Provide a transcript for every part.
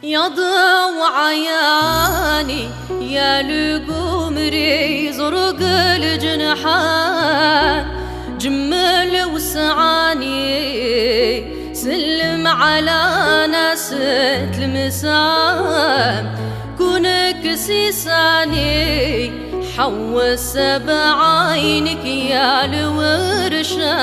يا ضو عياني يا لقمري زرق الجنحان جمل وسعاني سلم على ناسة المسام كونك سيساني حوس بعينك يا الورشان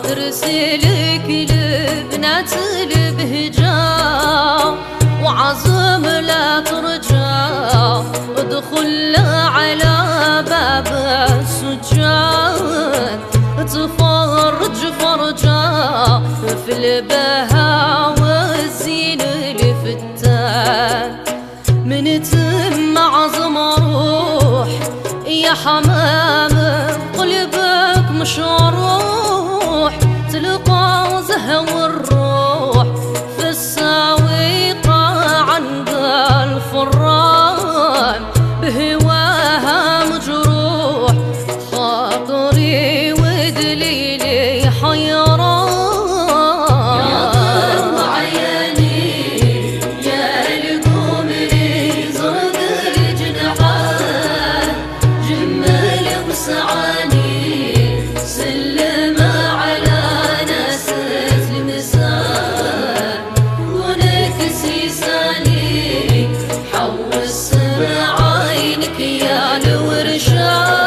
ترسلك لبنات البهجة وعظم لا ترجع ادخل على باب السجاد تفرج فرجة في البهاء والزين الفتان من تم عظم روح يا حمام قلبك مشروح تلقى زهو الروح في الساويقة عند الفران بهواها مجروح خاطري ودليلي حيران يا ضو عيني يا لقمري زرق الجنحان جمل وسعاني سلم على ناسة المسان كونك سيساني حوس بعينك يا الورشان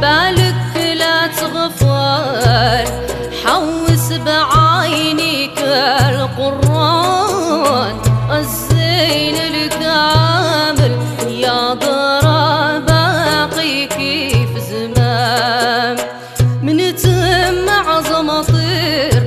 بالك لا تغفل حوس بعينك القران الزين الكامل يا ضرى باقي كيف زمان من تم عظم طير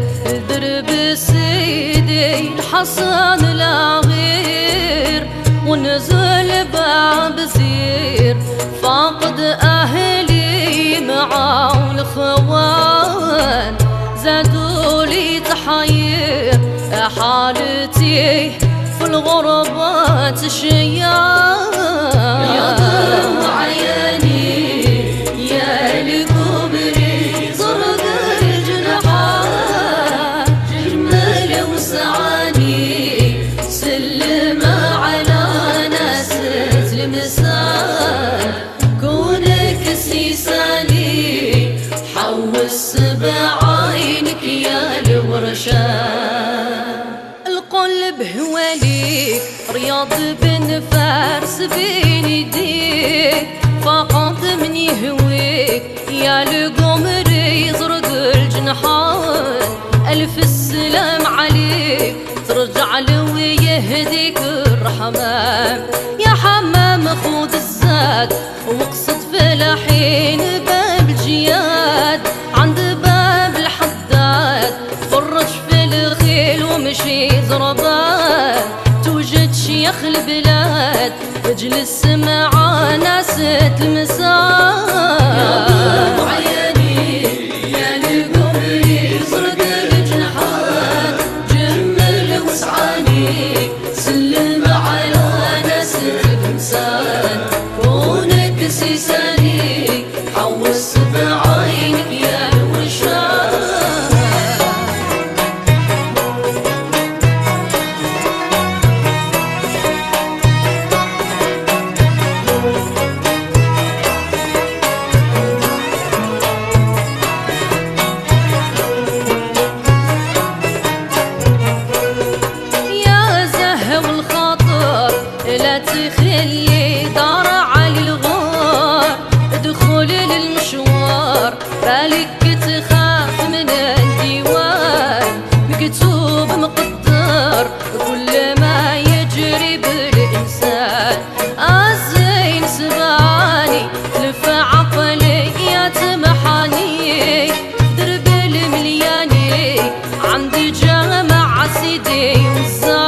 درب سيدي الحسن لا غير ونزل باب زير فاقد أهلي معه الخوان زادوا لي تحير حالتي في الغربة تشيان يا ضو عيني يا لقمري زرق الجنحان جمل وسعاني سلم على ناسة المسان كونك سيساني حوس بعينك يا الورشان القلب هو ليك رياض بن فارس بين يديك فقط من يهويك يا لقمري زرق الجنحان ألف السلام عليك ترجع له ويهديك الرحمن يا حمام خذ الزاد واقصد في الحين باب الجياد عند باب الحداد فرج في الخيل ومشي زربان توجد شيخ البلاد اجلس مع ناسة المسان يا ضو عيني يا لقمري زرق الجنحان جمل وسعاني سلم على ناسة المسان كونك سيساني حوس بعينك يا الورشان مكتوب مقدر كل ما يجري بالإنسان. الزين سباني لف عقلي يا تمحاني درب الملياني عندي جامع سيدي والزين